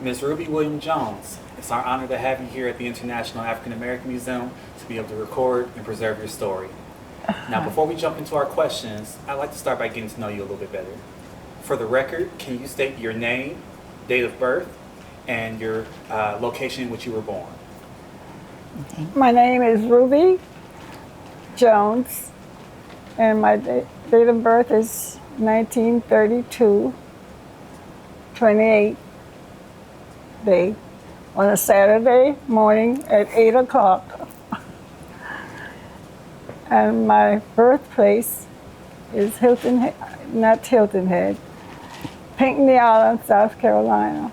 Ms. Ruby William Jones, it's our honor to have you here at the International African American Museum to be able to record and preserve your story. Now, before we jump into our questions, I'd like to start by getting to know you a little bit better. For the record, can you state your name, date of birth, and your location in which you were born? My name is Ruby Jones, and my date of birth is 1932, 28 day, on a Saturday morning at 8 o'clock. And my birthplace is not Hilton Head, Pinckney Island, South Carolina.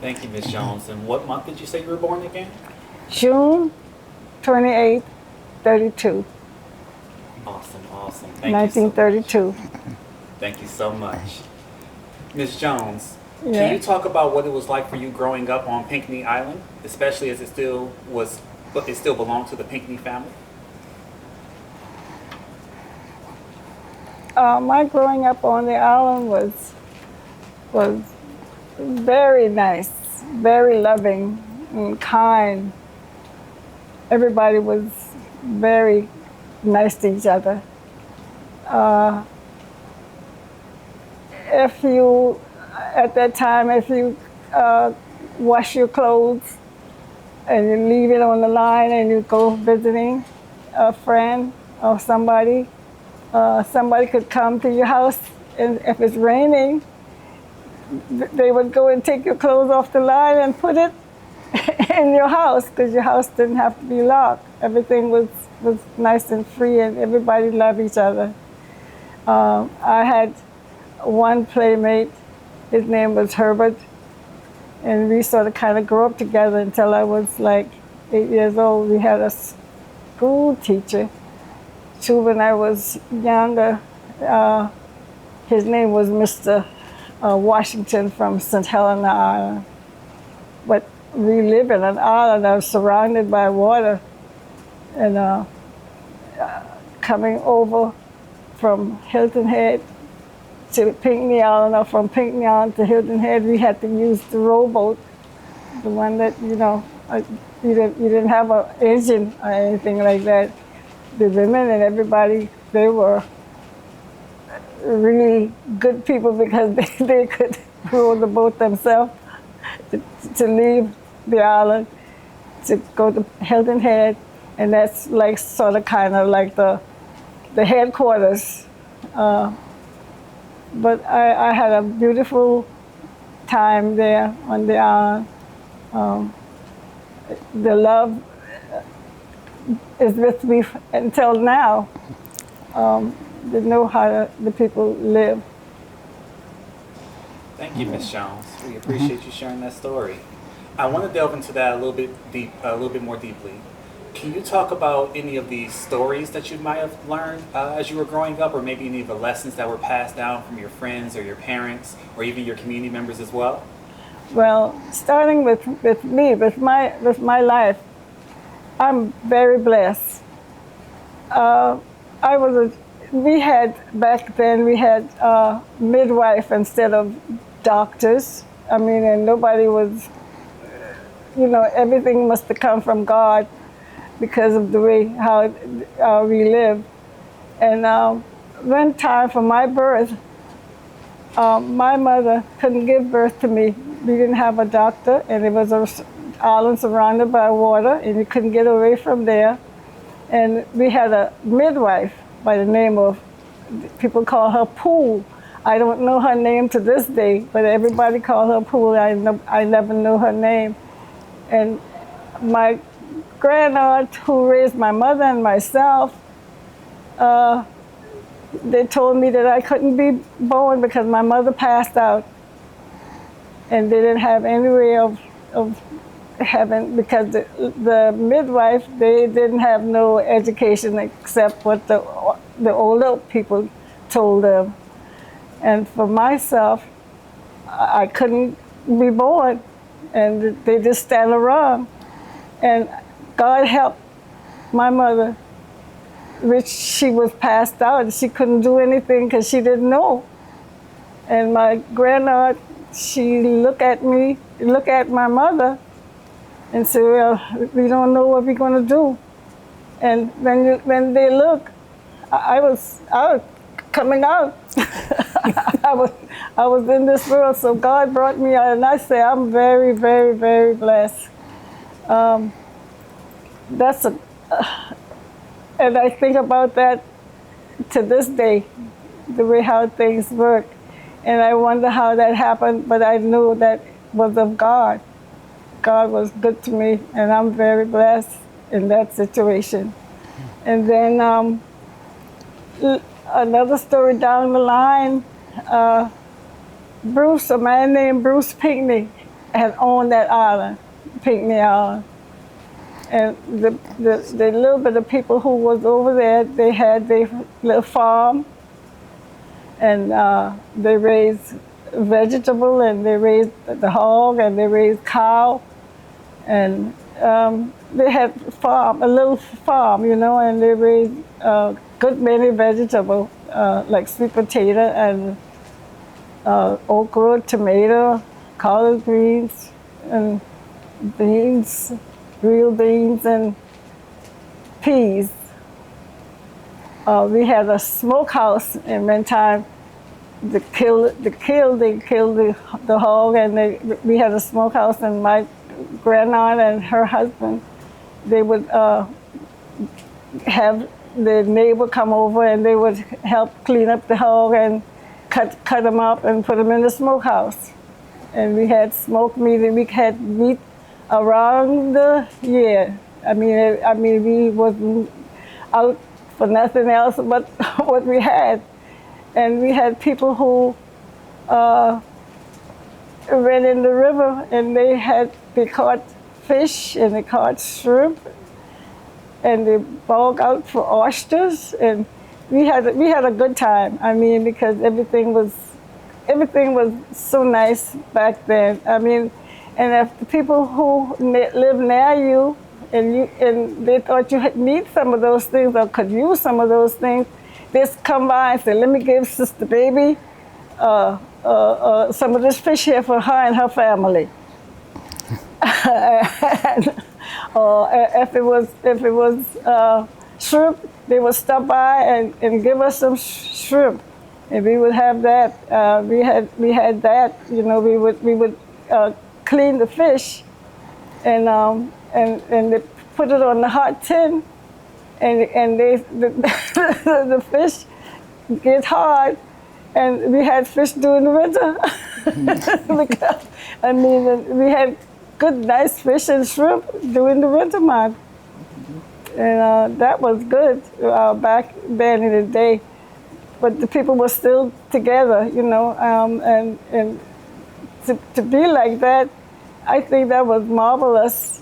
Thank you, Ms. Jones. And what month did you say you were born again? June 28, 32. Awesome, awesome. Thank 1932. you so much. Thank you so much. Ms. Jones, Yeah. can you talk about what it was like for you growing up on Pinckney Island, especially as it still belonged to the Pinckney family? My growing up on the island was very nice, very loving and kind. Everybody was very nice to each other. At that time, if you wash your clothes and you leave it on the line and you go visiting a friend or somebody could come to your house, and if it's raining, they would go and take your clothes off the line and put it in your house, because your house didn't have to be locked. Everything was nice and free, and everybody loved each other. I had one playmate, his name was Herbert, and we sort of kind of grew up together until I was like 8 years old. We had a school teacher, too, when I was younger. His name was Mr. Washington from St. Helena Island. But we live in an island. I was surrounded by water. And coming over from Hilton Head to Pinckney Island, or from Pinckney Island to Hilton Head, we had to use the rowboat, the one that, you didn't have an engine or anything like that. The women and everybody, they were really good people, because they could row the boat themselves to leave the island, to go to Hilton Head, and that's like sort of kind of like the headquarters. But I had a beautiful time there on the island. The love is with me until now. They know how the people live. Thank you, Ms. Jones. We appreciate you sharing that story. I want to delve into that a little bit more deeply. Can you talk about any of the stories that you might have learned as you were growing up, or maybe any of the lessons that were passed down from your friends or your parents, or even your community members as well? Well, starting with me, with my life, I'm very blessed. Back then we had midwife instead of doctors. I mean, and nobody was, everything must have come from God, because of the way how we live. And when time for my birth, my mother couldn't give birth to me. We didn't have a doctor, and it was an island surrounded by water, and you couldn't get away from there. And we had a midwife by the name of, people call her Pool. I don't know her name to this day, but everybody called her Pool. I never knew her name. And my grandaunt, who raised my mother and myself, they told me that I couldn't be born because my mother passed out. And they didn't have any way of having, because the midwife, they didn't have no education except what the older people told them. And for myself, I couldn't be born, and they just stand around. And God helped my mother, which she was passed out. She couldn't do anything because she didn't know. And my grandaunt, she looked at me, looked at my mother, and said, "Well, we don't know what we're going to do." And when they look, I was coming out. I was in this world, so God brought me out, and I say I'm very, very, very blessed. And I think about that to this day, the way how things work, and I wonder how that happened. But I knew that was of God. God was good to me, and I'm very blessed in that situation. And then another story down the line, Bruce, a man named Bruce Pinckney, had owned that island, Pinckney Island. And the little bit of people who was over there, they had their little farm, and they raised vegetable, and they raised the hog, and they raised cow, and they had a little farm, and they raised good many vegetable, like sweet potato and okra, tomato, collard greens, and beans, real beans, and peas. We had a smokehouse, and one time they killed the hog, and we had a smokehouse, and my grandaunt and her husband, they would have the neighbor come over, and they would help clean up the hog and cut them up and put them in the smokehouse. And we had smoked meat, and we had meat around the year. I mean, we wasn't out for nothing else but what we had. And we had people who ran in the river, and they caught fish, and they caught shrimp, and they bought out for oysters, and we had a good time. I mean, because everything was so nice back then. I mean, and if the people who live near you, and they thought you need some of those things or could use some of those things, they'd come by and say, "Let me give Sister Baby some of this fish here for her and her family." Or if it was shrimp, they would stop by and give us some shrimp, and we would have that. We had that. We would clean the fish, and they put it on the hot tin, and the fish get hard, and we had fish during the winter. Because, I mean, we had good, nice fish and shrimp during the winter month. And that was good back then in the day. But the people were still together, and to be like that, I think that was marvelous,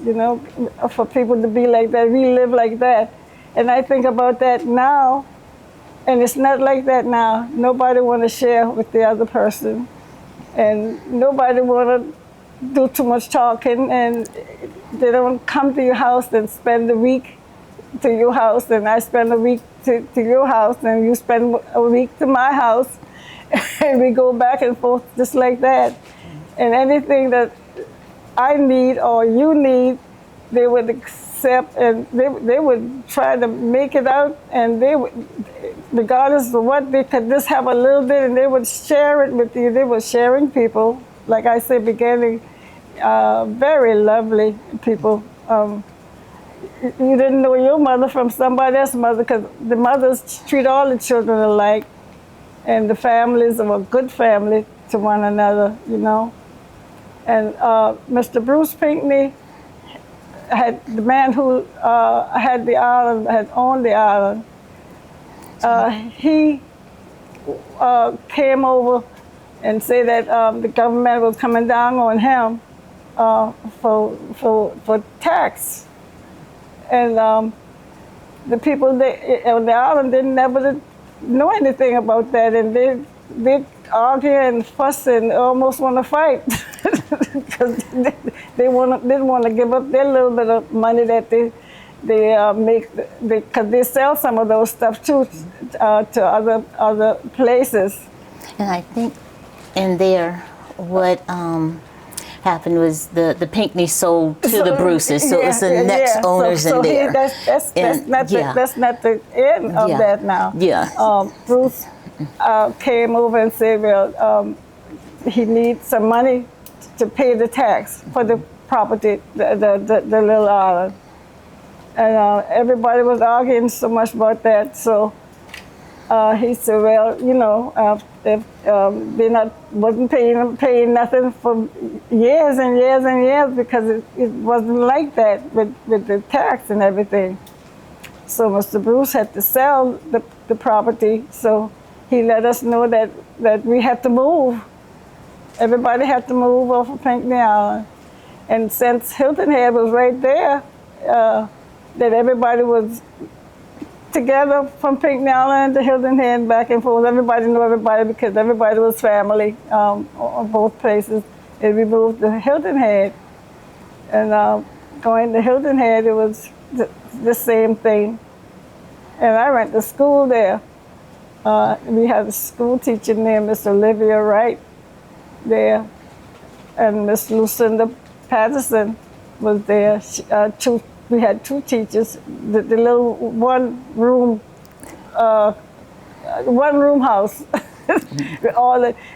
for people to be like that. We live like that. And I think about that now, and it's not like that now. Nobody want to share with the other person, and nobody want to do too much talking, and they don't come to your house and spend a week to your house, and I spend a week to your house, and you spend a week to my house, and we go back and forth just like that. And anything that I need or you need, they would accept, and they would try to make it out, and they would, regardless of what, they could just have a little bit, and they would share it with you. They were sharing people, like I said, beginning, very lovely people. You didn't know your mother from somebody else's mother, because the mothers treat all the children alike, and the families are a good family to one another, And Mr. Bruce Pinckney, the man who had the island, had owned the island, he came over and said that the government was coming down on him for tax. And the people on the island didn't never know anything about that, and they argue and fuss and almost want to fight because they didn't want to give up their little bit of money that they make, because they sell some of those stuff too to other places. And I think in their what happened was the Pinckney sold to the Bruces, so it's the next owners in there. That's not the end of that now. Yeah. Bruce came over and said, well, he needs some money to pay the tax for the property, the little island. And everybody was arguing so much about that, so he said, well, you know, if they wasn't paying nothing for years and years and years, because it wasn't like that with the tax and everything. So Mr. Bruce had to sell the property, so he let us know that we had to move. Everybody had to move off of Pinckney Island. And since Hilton Head was right there, that everybody was together from Pinckney Island to Hilton Head, back and forth. Everybody knew everybody because everybody was family on both places. And we moved to Hilton Head. And going to Hilton Head, it was the same thing. And I went to school there. We had a school teacher named Miss Olivia Wright there. And Miss Lucinda Patterson was there. We had two teachers. The little one room house.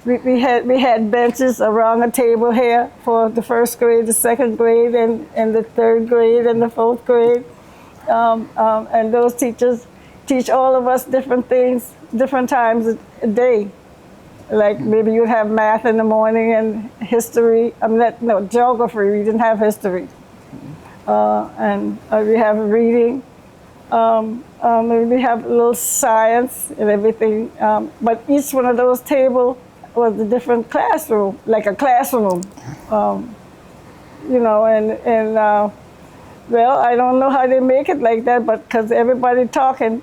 we had benches around a table here for the first grade, the second grade, and the third grade and the fourth grade. And those teachers teach all of us different things, different times a day. Like maybe you'd have math in the morning and history. Geography. We didn't have history. And we have reading. We have a little science and everything. But each one of those tables was a different classroom, like a classroom. You know, and well, I don't know how they make it like that, but because everybody talking.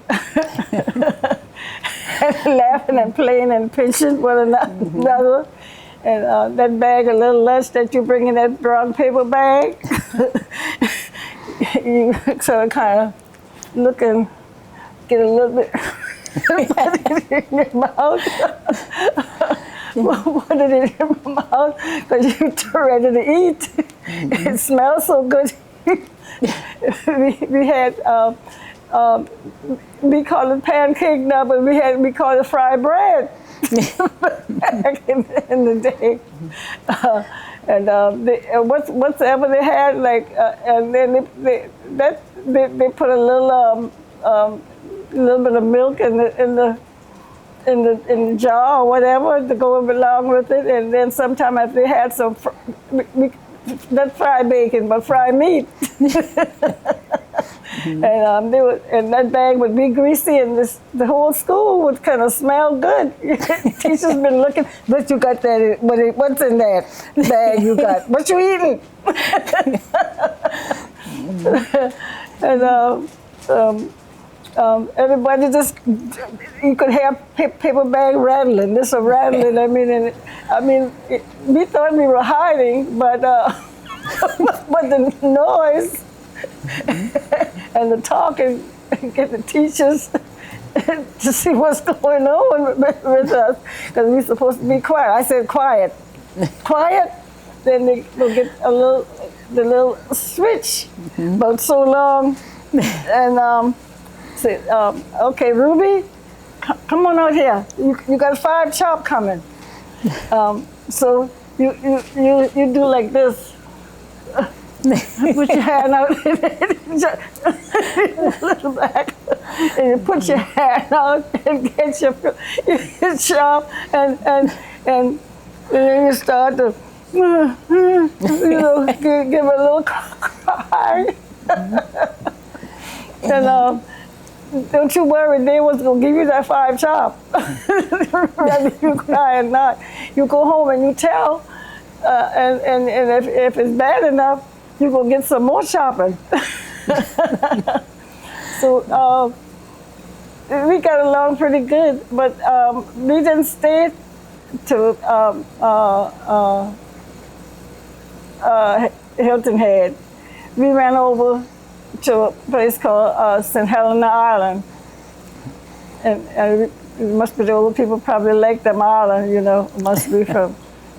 And laughing and playing and pinching one another. And that bag of little lunch that you bring in that brown paper bag, you sort of kind of look and get a little bit in your mouth. What did it in my mouth? Because you're ready to eat. It smells so good. we had, we call it pancake now, but we call it fried bread back in the day. Whatever they had, like, and then they put a little bit of milk in the jar or whatever to go along with it, and then sometimes if they had some, not fried bacon, but fried meat. And and that bag would be greasy, and the whole school would kind of smell good. Teachers been looking, but you got that? What's in that bag you got? What you eating? And everybody just, you could have paper bag rattling. This a rattling. We thought we were hiding, but but the noise. And the talking, get the teachers to see what's going on with us, because we're supposed to be quiet. I said quiet, quiet. Then they'll get the little switch, about so long, and say, okay, Ruby, come on out here. You got 5 chop coming. So you do like this. Put your hand out little back, and you put your hand out and get your chop, and then you start to give a little cry. And don't you worry, they was gonna give you that 5 chop. Whether you cry or not, you go home and you tell, and if it's bad enough, you go get some more chopping. So we got along pretty good, but we didn't stay to Hilton Head. We ran over to a place called St. Helena Island, and it must be the older people probably like them island, you know. It must be from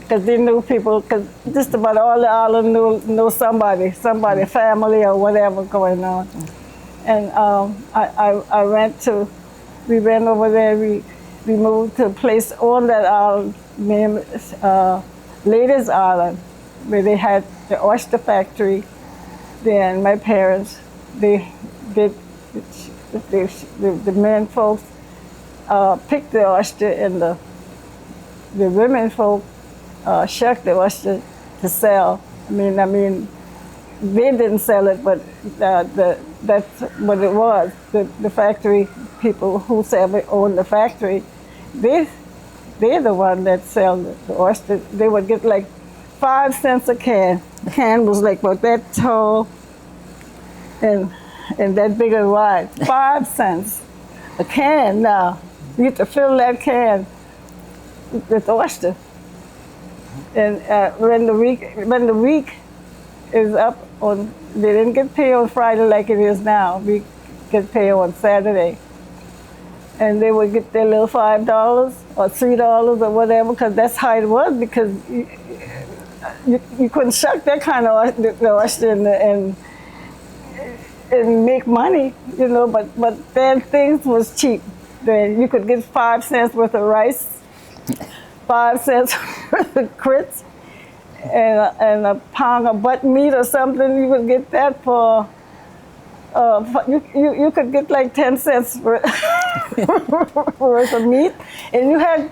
because they knew people, because just about all the island knew somebody, family or whatever going on. And we went over there, we moved to a place on that island named Ladies Island, where they had the oyster factory. Then my parents, the men folks picked the oyster, and the women folk shucked the oyster to sell. I mean, they didn't sell it, but that's what it was. The factory people who owned the factory, they're the one that sell the oyster. They would get like 5 cents a can. The can was like about that tall and that big and wide. 5 cents a can now. You have to fill that can with oyster. And when the week is up on, they didn't get paid on Friday like it is now. We get paid on Saturday. And they would get their little $5 or $3 or whatever, because that's how it was, because you couldn't shuck that kind of oyster and make money, you know, but then things was cheap. Then you could get 5 cents worth of rice, 5 cents worth of grits, and a pound of butt meat or something. You could get that for you could get like 10 cents worth of meat, and you had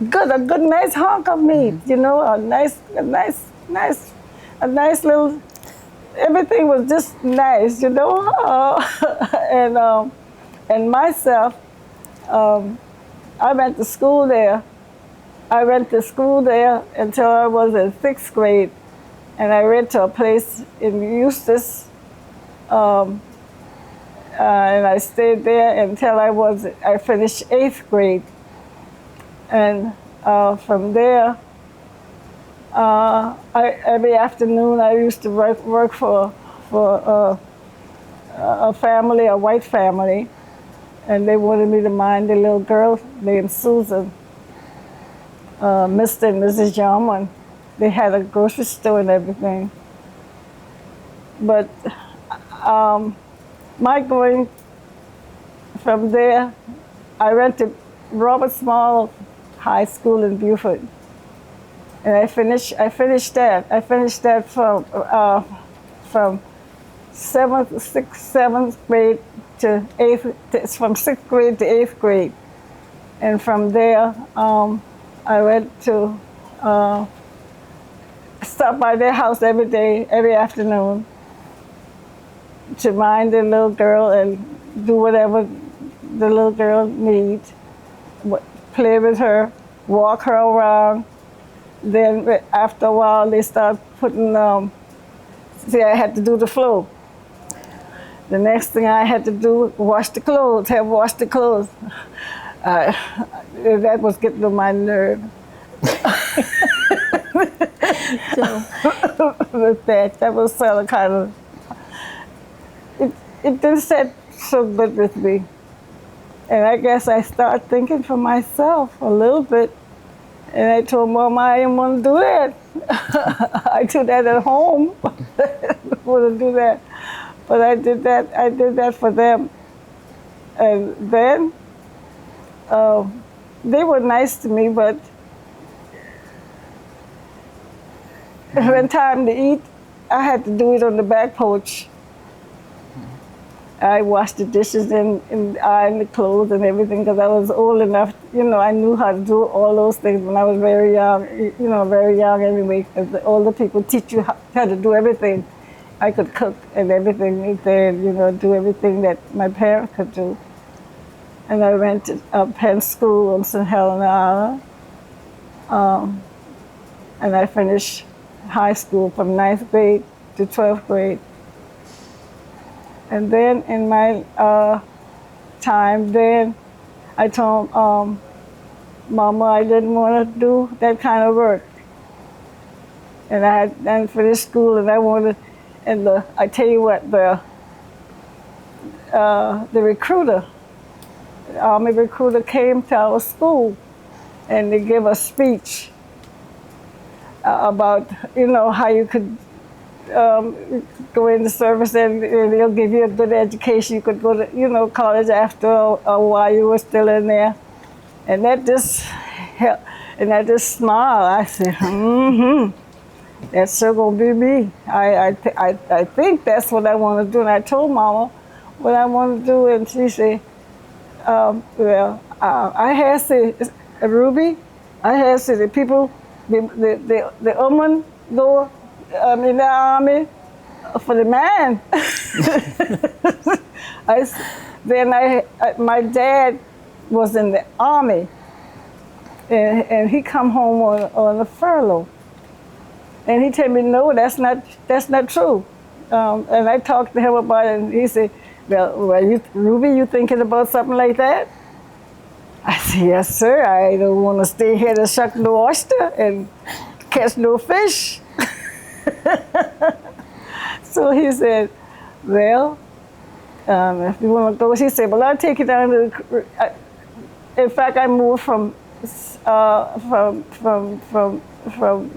a good nice hunk of meat, you know, a nice little. Everything was just nice, you know, and myself, I went to school there. I went to school there until I was in 6th grade, and I went to a place in Eustis, and I stayed there until I finished 8th grade, and from there, every afternoon I used to work for a family, a white family, and they wanted me to mind a little girl named Susan, Mr. and Mrs. Yarman. They had a grocery store and everything. But my going from there, I went to Robert Small High School in Beaufort. And I finished that. I finished that from 7th grade to 8th, from 6th grade to 8th grade. And from there, I went to stop by their house every day, every afternoon, to mind the little girl and do whatever the little girl needs, play with her, walk her around. Then after a while, they start putting, I had to do the floor. The next thing I had to do, wash the clothes. That was getting on my nerve. With that was sort of kind of, it didn't sit so good with me. And I guess I started thinking for myself a little bit. And I told Mom, I didn't want to do that. I do that at home. I didn't want to do that. But I did that for them. And then they were nice to me, but when time to eat, I had to do it on the back porch. I washed the dishes and ironed the clothes and everything, because I was old enough, you know, I knew how to do all those things when I was very young, very young anyway, because the older people teach you how to do everything. I could cook and everything, do everything that my parents could do. And I went to Penn School on St. Helena Island, and I finished high school from 9th grade to 12th grade. And then in my time, then I told Mama I didn't want to do that kind of work. And I had then finished school, and I wanted, and I tell you what, the recruiter, the Army recruiter came to our school, and they gave a speech. about, how you could go into service and they'll give you a good education. You could go to, college after a while you were still in there. And that just helped. And I just smiled. I said, that's sure gonna be me. I think that's what I want to do. And I told Mama what I want to do, and she said, I had said, Ruby, I had said the people, the woman go in the army for the man. My dad was in the army, and he come home on a furlough, and he told me, no, that's not true. And I talked to him about it, and he said, well, Ruby, you thinking about something like that? I said, yes, sir. I don't want to stay here to shuck no oyster and catch no fish. So he said, well, if you want to go, he said, well, I'll take you down to in fact, I moved from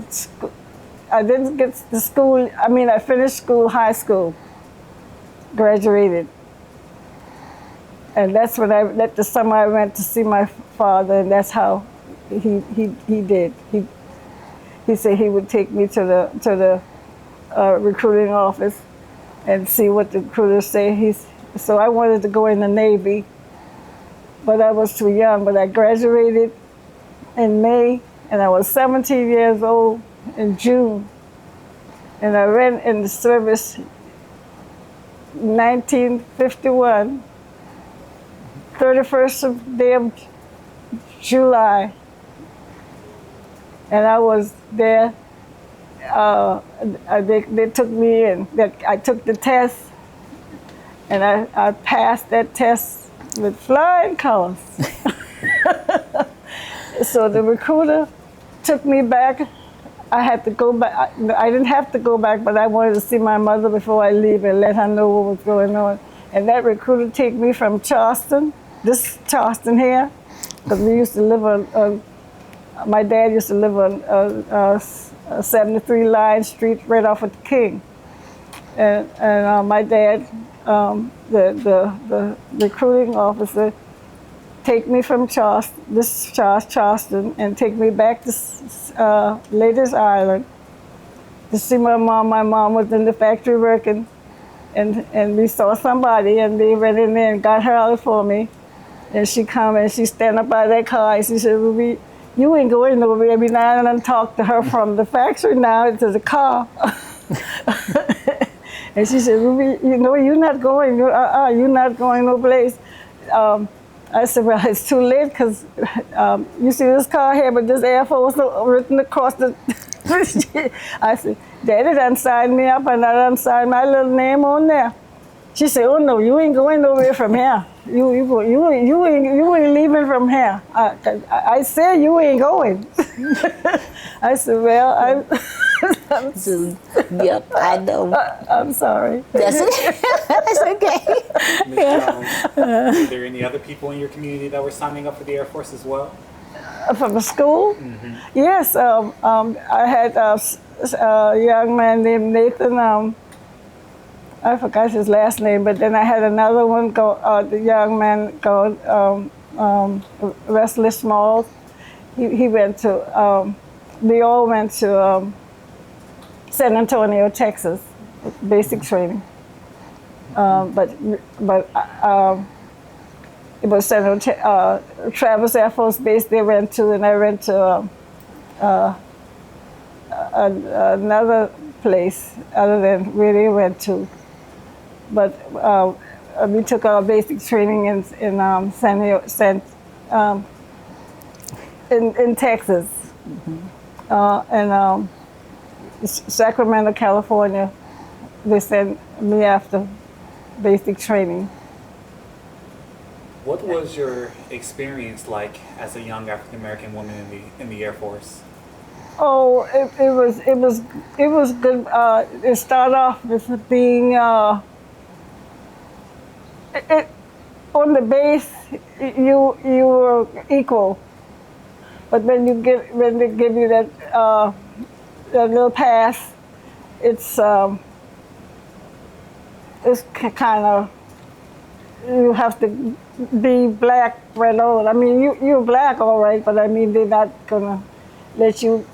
school. I didn't get to school. I mean, I finished school, high school, graduated. And that's when the summer I went to see my father, and that's how he did. He said he would take me to the recruiting office and see what the recruiters say. So I wanted to go in the Navy, but I was too young. But I graduated in May, and I was 17 years old in June. And I went in the service 1951. 31st day of July, and I was there. They took me in. I took the test, and I passed that test with flying colors. So the recruiter took me back. I had to go back. I didn't have to go back, but I wanted to see my mother before I leave and let her know what was going on. And that recruiter took me from Charleston, this Charleston here, because we used to live on, my dad used to live on 73 Line Street right off of the King. And my dad, the recruiting officer, take me from Charleston and take me back to Ladies Island to see my mom. My mom was in the factory working, and we saw somebody, and they went in there and got her out for me. And she come and she stand up by that car and she said, Ruby, you ain't going nowhere. I mean, I done talked to her from the factory now to the car. And she said, Ruby, you're not going. You're not going no place. I said, well, it's too late, because you see this car here, but this Air Force written across the I said, Daddy done signed me up, and I done signed my little name on there. She said, oh no, you ain't going nowhere from here. You ain't leaving from here. I said you ain't going. I said, well, Yep, I know. I'm sorry. That's it. That's okay. Ms. Jones, were there any other people in your community that were signing up for the Air Force as well? From the school? Mm-hmm. Yes. I had a young man named Nathan. I forgot his last name, but then I had another one the young man called Wesley Smalls. He went to, they all went to San Antonio, Texas, basic training. But it was Travis Air Force Base they went to, and I went to another place other than where they went to. But we took our basic training in Texas, mm-hmm. And Sacramento, California. They sent me after basic training. What was your experience like as a young African American woman in the Air Force? Oh, it was good. It started off with being on the base. You were equal, but when they give you that that little path, it's kind of, you have to be black right on. I mean, you're black, all right, but I mean, they're not gonna let you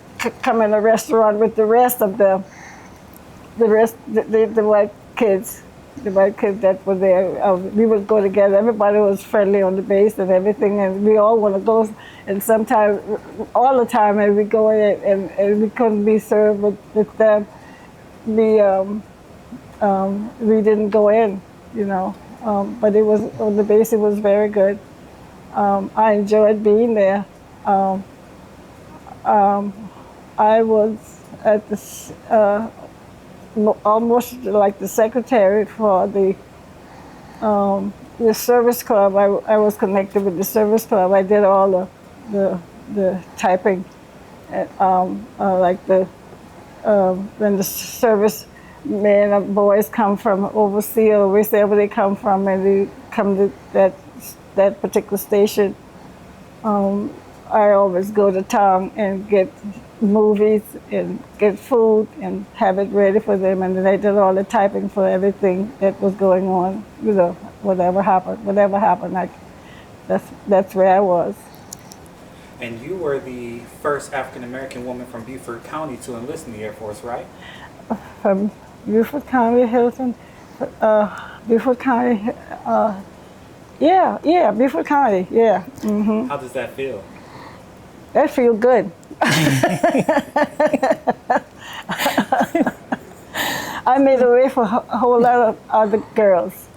come in a restaurant with the rest of the white kids. The white kids that were there, we would go together. Everybody was friendly on the base and everything, and we all want to go. And sometimes, all the time, as we go in, and we couldn't be served with them, we didn't go in, you know. But it was on the base. It was very good. I enjoyed being there. I was at the almost like the secretary for the service club. I was connected with the service club. I did all the typing, like when the service men and boys come from overseas or wherever they come from, and they come to that particular station. I always go to town and get movies and get food and have it ready for them, and then I did all the typing for everything that was going on. You know, whatever happened, that's where I was. And you were the first African American woman from Beaufort County to enlist in the Air Force, right? From Beaufort County, Hilton, Beaufort County, yeah, Beaufort County, yeah. Mm-hmm. How does that feel? That feels good. I made a way for a whole lot of other girls.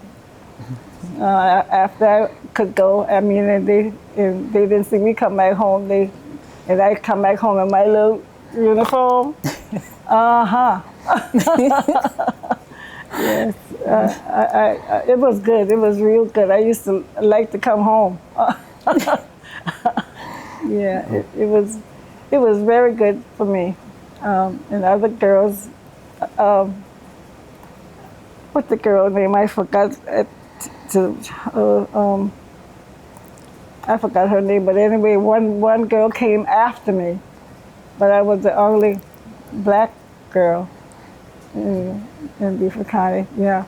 After I could go, I mean, and they didn't see me come back home. And I come back home in my little uniform. Yes, it was good. It was real good. I used to like to come home. Yeah, it was very good for me. And other girls, what's the girl name? I forgot. I forgot her name. But anyway, one girl came after me, but I was the only black girl in Beaufort County. Yeah.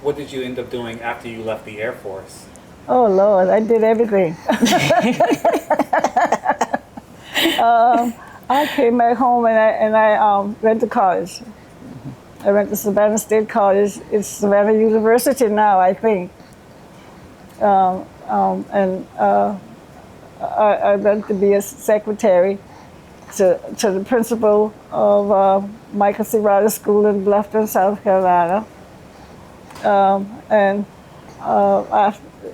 What did you end up doing after you left the Air Force? Oh Lord, I did everything. I came back home and I went to college. I went to Savannah State College. It's Savannah University now, I think. I went to be a secretary to the principal of Michael C. Rogers School in Bluffton, South Carolina.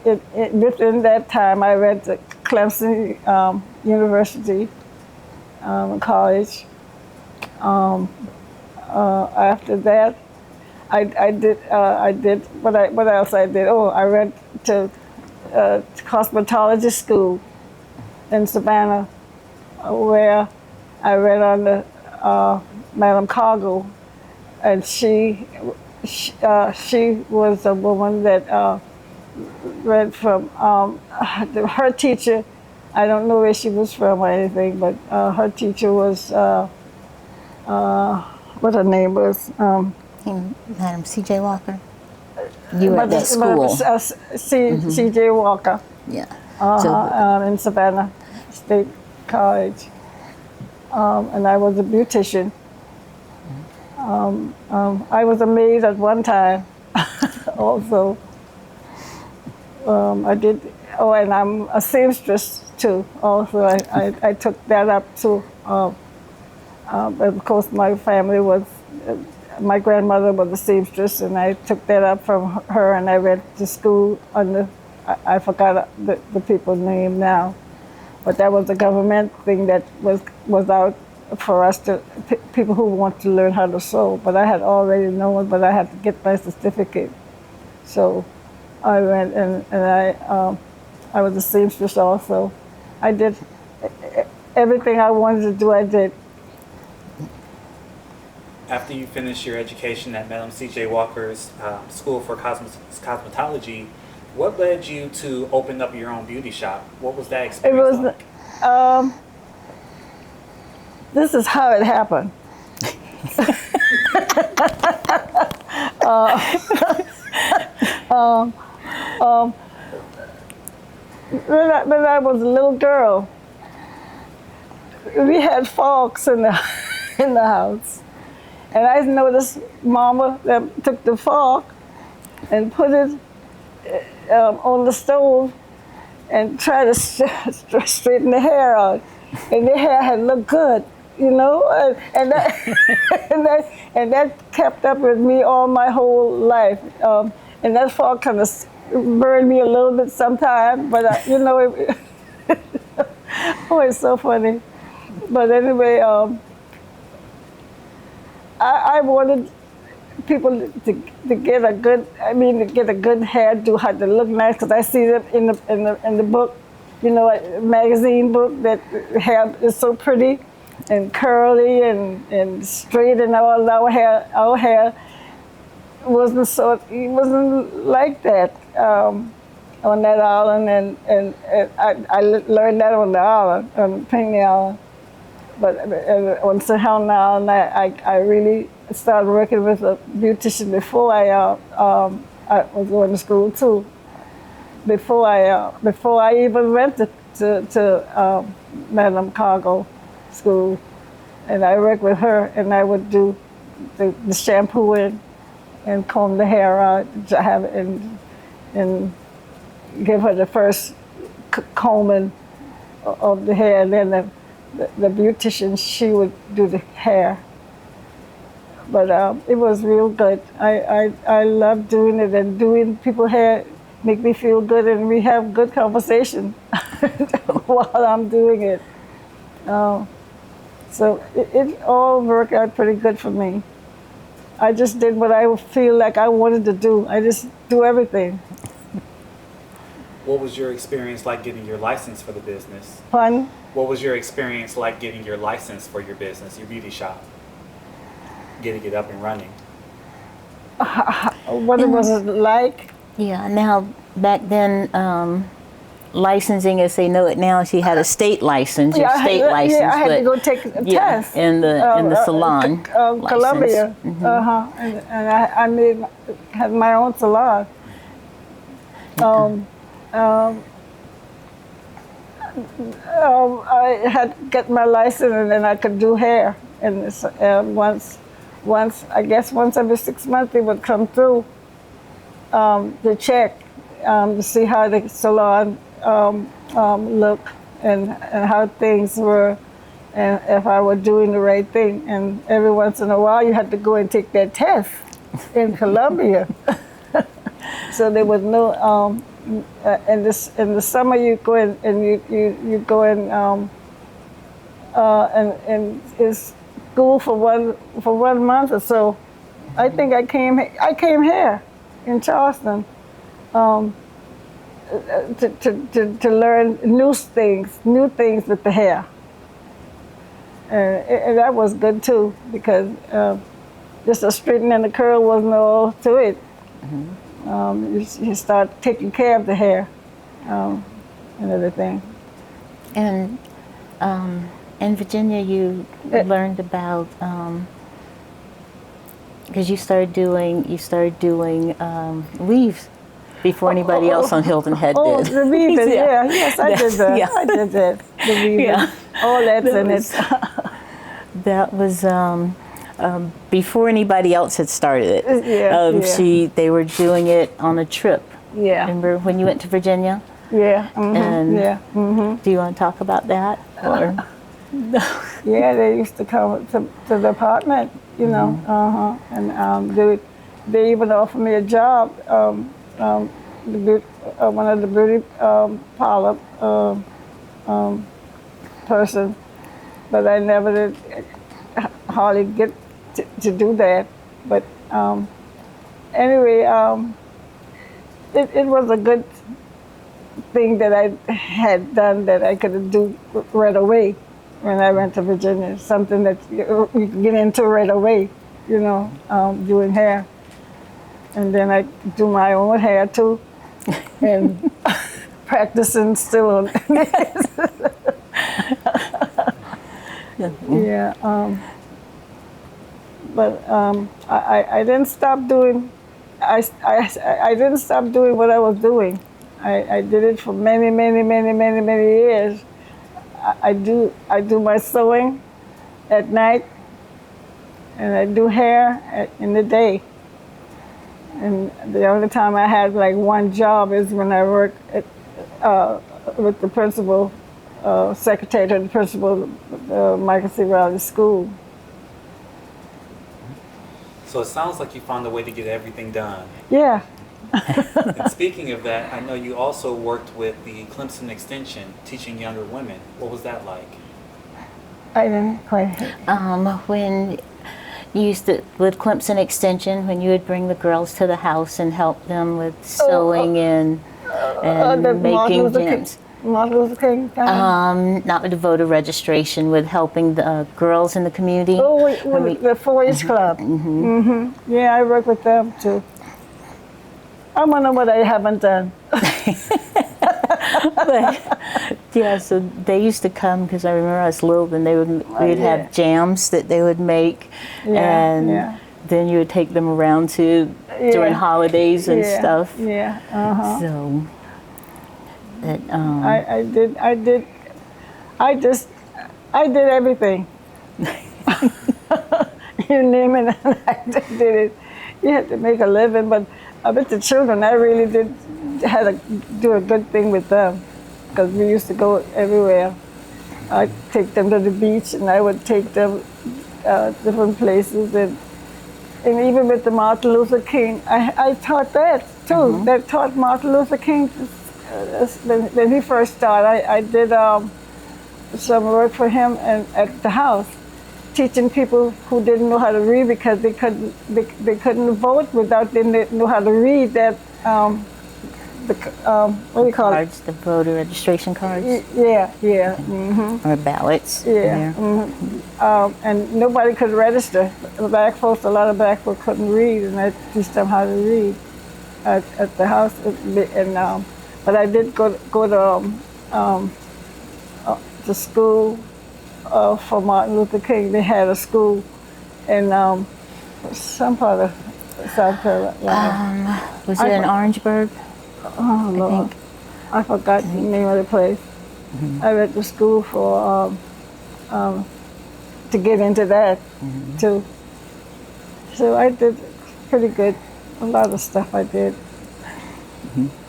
Within that time, I went to Clemson University College. After that, I did what else I did? Oh, I went to cosmetology school in Savannah, where I read under Madam Cargill, and she was a woman that read from her teacher. I don't know where she was from or anything, but her teacher was what her name was. Madam C.J. Walker. You were at that school. C.J. Walker. Yeah. In Savannah State College, and I was a beautician. I was a maid at one time, also. I did. Oh, and I'm a seamstress too. Also, I took that up too. Of course, my family was. My grandmother was a seamstress, and I took that up from her, and I went to school under. I forgot the people's name now, but that was a government thing that was out for us to people who want to learn how to sew. But I had already known, but I had to get my certificate. So I went and I was a seamstress also. I did everything I wanted to do. I did. After you finished your education at Madam C.J. Walker's School for Cosmetology, what led you to open up your own beauty shop? What was that experience like? This is how it happened. When I was a little girl, we had forks in the in the house, and I noticed Mama took the fork and put it on the stove and tried to straighten the hair out, and the hair had looked good, you know, and that and that kept up with me all my whole life, and that fork kind of burned me a little bit sometimes, but you know, oh, it's so funny. But anyway, I wanted people to get a good, to get a good hairdo, how to look nice, because I see that in the book, you know, a magazine book, that hair is so pretty and curly and straight, and all our hair wasn't like that on that island, and I learned that on the island, on Pinckney Island. But on Centenarian Island, I really started working with a beautician before I was going to school too. Before I even went to Madam Cargo school, and I worked with her, and I would do the shampooing and comb the hair out, and give her the first combing of the hair, and then the beautician, she would do the hair. But it was real good. I love doing it, and doing people's hair make me feel good, and we have good conversation while I'm doing it. So it all worked out pretty good for me. I just did what I feel like I wanted to do. I just do everything. What was your experience like getting your license for the business? Fun. What was your experience like getting your license for your business, your beauty shop? Getting it up and running? What was it like? Yeah, now back then, licensing as they know it now, she had a state license, your state license. Yeah, I had to go take a test. In the salon. Columbia. Mm-hmm. And I had my own salon. I had to get my license, and then I could do hair. And once every 6 months they would come through to check to see how the salon looked and how things were, and if I were doing the right thing. And every once in a while you had to go and take that test in Columbia. So there was no in the summer you go in and you go in and it's school for 1 month or so. I think I came here in Charleston to learn new things with the hair, and that was good too, because just a straighten and a curl wasn't all to it. Mm-hmm. You start taking care of the hair and everything. And in Virginia, you learned about, because you started doing weaves before anybody else on Hilton Head did. Oh, the weaving, yeah. Yes, I did that. Yeah. I did that. The weaving, all that's in it. That was before anybody else had started it. They were doing it on a trip. Yeah. Remember when you went to Virginia? Yeah. Mm-hmm. And do you want to talk about that? Or? Yeah, they used to come to the apartment, you know, and they even offered me a job. One of the beauty parlor person, but I never did hardly get to do that. But anyway, it was a good thing that I had done that I could do right away when I went to Virginia. Something that you can get into right away, you know, doing hair. And then I do my own hair too, and practicing still on Yeah. But I didn't stop doing. I didn't stop doing what I was doing. I did it for many years. I do my sewing at night, and I do hair in the day. And the only time I had like one job is when I worked with the principal, secretary to the principal of Michael C. Riley School. So it sounds like you found a way to get everything done. Yeah. And speaking of that, I know you also worked with the Clemson Extension, teaching younger women. What was that like? I didn't quite. When you used to, with Clemson Extension, when you would bring the girls to the house and help them with sewing and making gems. Martin Luther King time? Not with the voter registration, with helping the girls in the community. Oh, the 4-H Club. Yeah, I work with them too. I wonder what I haven't done. But, yeah, so they used to come because I remember I was little, and we'd have jams that they would make, and then you would take them around to during holidays and stuff. Yeah. So that I did everything. You name it, and I did it. You had to make a living, but with the children, I really had to do a good thing with them, because we used to go everywhere. I'd take them to the beach, and I would take them different places, and even with the Martin Luther King, I taught that too. That taught Martin Luther King. When he first started, I did some work for him at the house, teaching people who didn't know how to read because they couldn't vote without they know how to read that what do you call cards, the voter registration cards. Yeah. Or ballots. Yeah. And nobody could register. A lot of black folks couldn't read, and I teach them how to read at the house. And but I did go to school for Martin Luther King. They had a school in some part of South Carolina. Was it in Orangeburg? Oh, Lord. I forgot the name of the place. I went to school for to get into that too. So I did pretty good. A lot of stuff I did.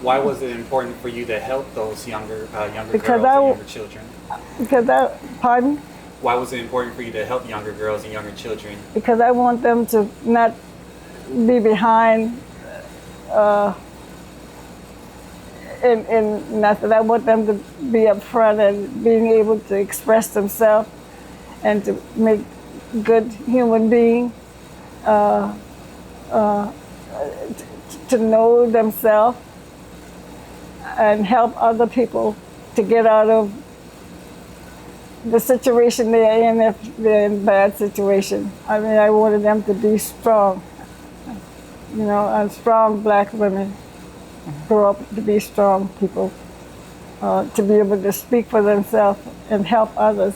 Why was it important for you to help those younger girls and younger children? Pardon? Why was it important for you to help younger girls and younger children? Because I want them to not be behind in nothing. I want them to be up front and being able to express themselves and to make good human beings, to know themselves and help other people to get out of the situation they're in if they're in a bad situation. I mean, I wanted them to be strong, and strong black women grow up to be strong people, to be able to speak for themselves and help others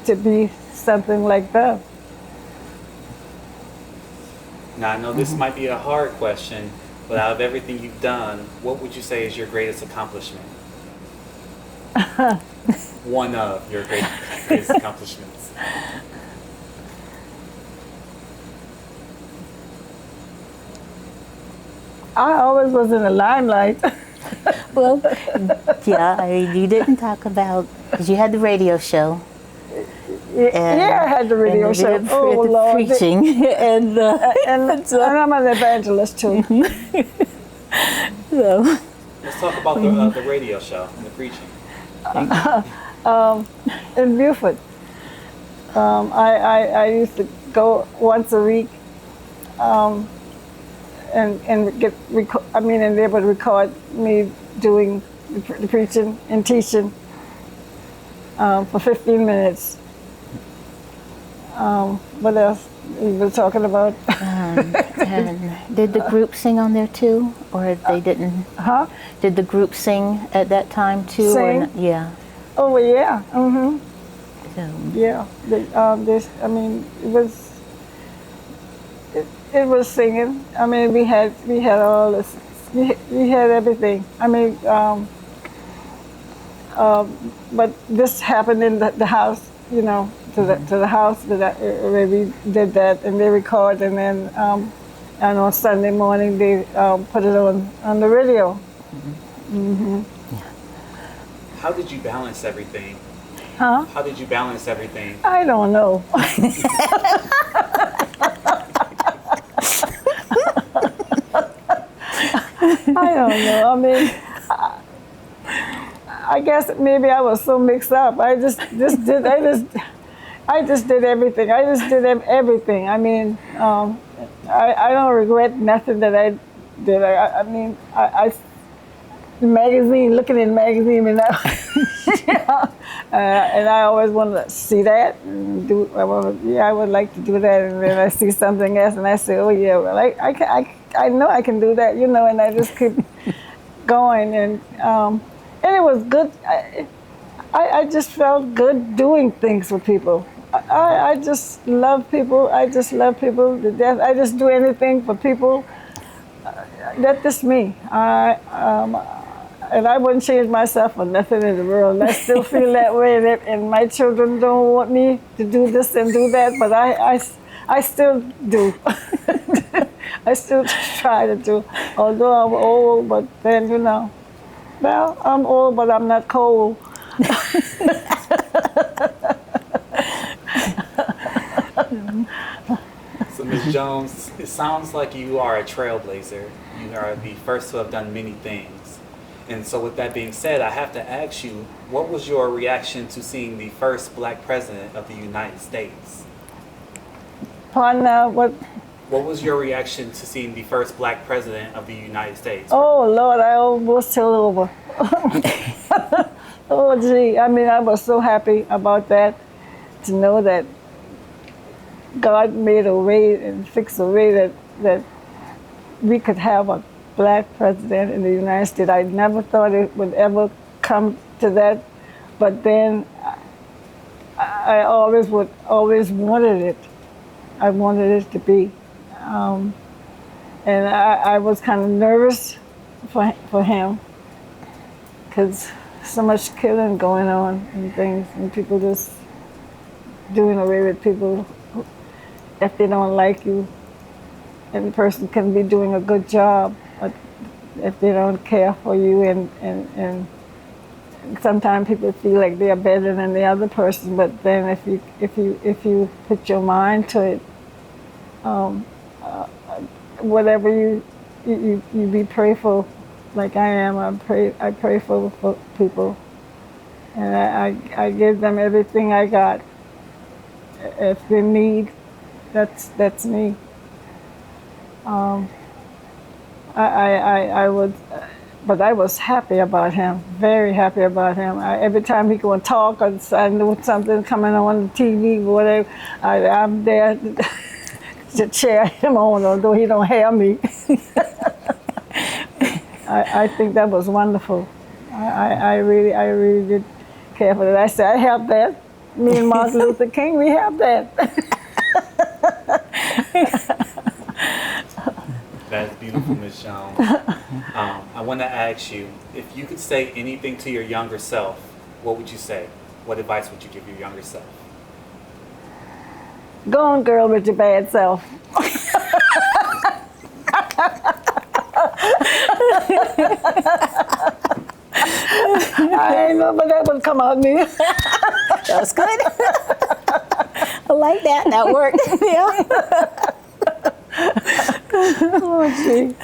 to be something like them. Now, I know this might be a hard question, but out of everything you've done, what would you say is your greatest accomplishment? One of your greatest accomplishments. I always was in the limelight. Well, yeah, you didn't talk about, because you had the radio show. Yeah, I had the radio show. Oh, Lord. Preaching. and I'm an evangelist, too. So. Let's talk about the radio show and the preaching. In Beaufort. I used to go once a week and they would record me doing the preaching and teaching for 15 minutes. What else you were talking about? And did the group sing on there too, or they didn't? Huh? Did the group sing at that time too? Sing? Or not? Yeah. Oh, yeah. Mm-hmm. Yeah, it was singing. I mean, we had all this, we had everything. I mean, but this happened in the house, you know, to the house where we did that, and they record, and then and on Sunday morning they put it on the radio. How did you balance everything? Huh? How did you balance everything? I don't know. I don't know. I mean, I guess maybe I was so mixed up. I just did everything. I just did everything. I mean, I don't regret nothing that I did. I mean, looking in magazine, and and I always wanted to see that and do. I would like to do that, and then I see something else, and I say, oh yeah, well, I know I can do that, you know, and I just keep going, and it was good. I just felt good doing things for people. I just love people. I just love people to death. I just do anything for people. That's just me. And I wouldn't change myself for nothing in the world. I still feel that way, and my children don't want me to do this and do that, but I still do. I still try to do. Although I'm old, but then, you know, well, I'm old, but I'm not cold. So, Ms. Jones, it sounds like you are a trailblazer. You are the first to have done many things. And so with that being said, I have to ask you, what was your reaction to seeing the first black president of the United States? Pardon, what? What was your reaction to seeing the first black president of the United States? Oh, Lord, I almost fell over. Oh, gee, I mean, I was so happy about that, to know that God made a way and fixed a way that we could have a black president in the United States. I never thought it would ever come to that, but then I always wanted it. I wanted it to be. And I was kind of nervous for him, because so much killing going on and things, and people just doing away with people if they don't like you. And the person can be doing a good job, but if they don't care for you, and sometimes people feel like they are better than the other person, but then if you put your mind to it, whatever you be prayerful, like I am. I pray for people, and I give them everything I got. If they need, that's me. I would, but I was happy about him, very happy about him. Every time he go and talk, or I know something coming on the TV, whatever, I'm there to cheer him on, although he don't have me. I think that was wonderful. I really did care for that. I said, I have that. Me and Martin Luther King, we have that. That's beautiful, Ms. Jones. I want to ask you, if you could say anything to your younger self, what would you say? What advice would you give your younger self? Go on, girl, with your bad self. I ain't know, but that would come out of me. That was good. I like that. That worked. Yeah. Oh, gee.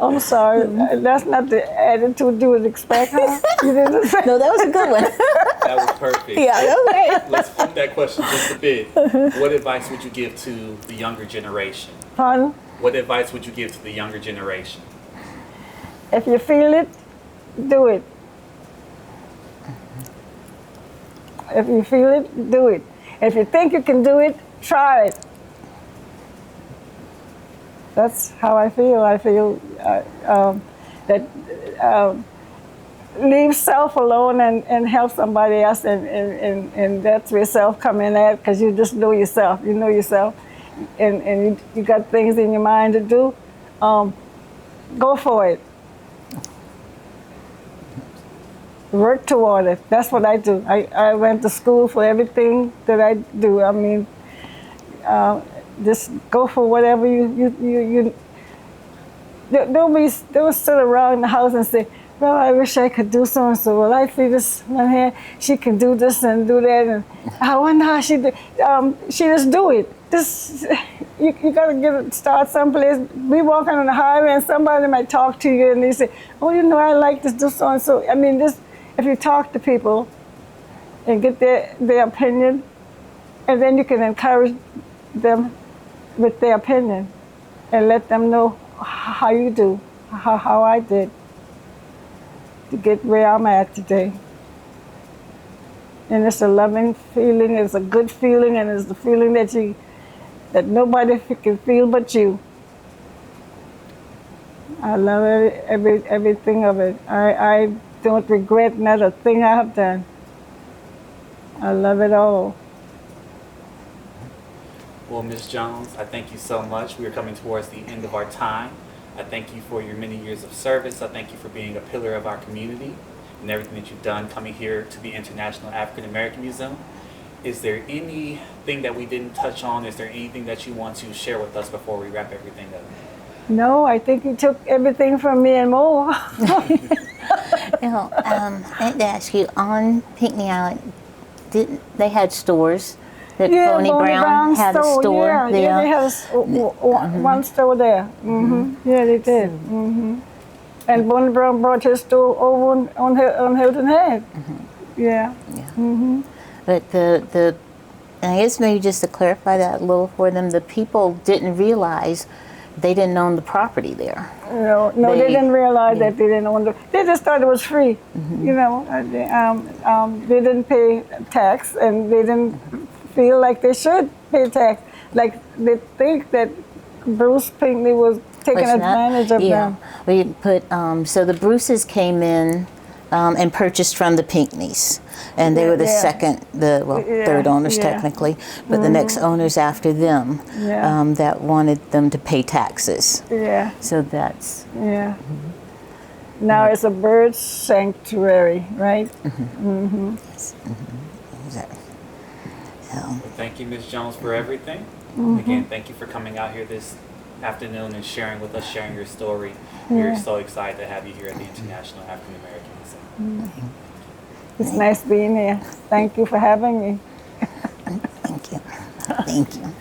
I'm sorry. That's not the attitude you would expect, huh? You didn't say. No, that was a good one. That was perfect. Yeah, that was great. Let's flip that question just a bit. What advice would you give to the younger generation? Pardon? What advice would you give to the younger generation? If you feel it, do it. If you feel it, do it. If you think you can do it, try it. That's how I feel. I feel that leave self alone and help somebody else, and that's where self come in at, because you just know yourself. You know yourself, and you got things in your mind to do. Go for it. Work toward it. That's what I do. I went to school for everything that I do. I mean, just go for whatever you don't sit around the house and say, well, I wish I could do so and so. Well, I see this one here, she can do this and do that, and I wonder how she did. She just do it. You gotta start someplace. Be walking on the highway and somebody might talk to you and they say, oh, you know, I like this, do so and so. I mean, if you talk to people and get their opinion, and then you can encourage them with their opinion and let them know how you do, how I did to get where I'm at today. And it's a loving feeling, it's a good feeling, and it's the feeling that nobody can feel but you. I love everything of it. I don't regret not a thing I have done. I love it all. Well, Ms. Jones, I thank you so much. We are coming towards the end of our time. I thank you for your many years of service. I thank you for being a pillar of our community and everything that you've done coming here to the International African American Museum. Is there anything that we didn't touch on? Is there anything that you want to share with us before we wrap everything up? No, I think you took everything from me and more. Now, I had to ask you, on Pinckney Island, they had stores? That Bonnie Brown had a store there? Yeah, they had one store there. Yeah, they did. And Bonnie Brown brought his store over on Hilton Head. Yeah. But and I guess maybe just to clarify that a little for them, the people didn't realize they didn't own the property there. No, they didn't realize that they didn't own they just thought it was free. You know, they didn't pay tax, and they didn't feel like they should pay tax. Like they think that Bruce Pinckney was taking advantage of them. We put so the Bruces came in and purchased from the Pinckneys, and they were the third owners technically, but the next owners after them that wanted them to pay taxes. Yeah. So that's Now it's a bird sanctuary, right? Yes. Well, thank you, Ms. Jones, for everything. Again, thank you for coming out here this afternoon and sharing with us, sharing your story. We're so excited to have you here at the International African American Museum. It's nice being here. Thank you for having me. Thank you. Thank you.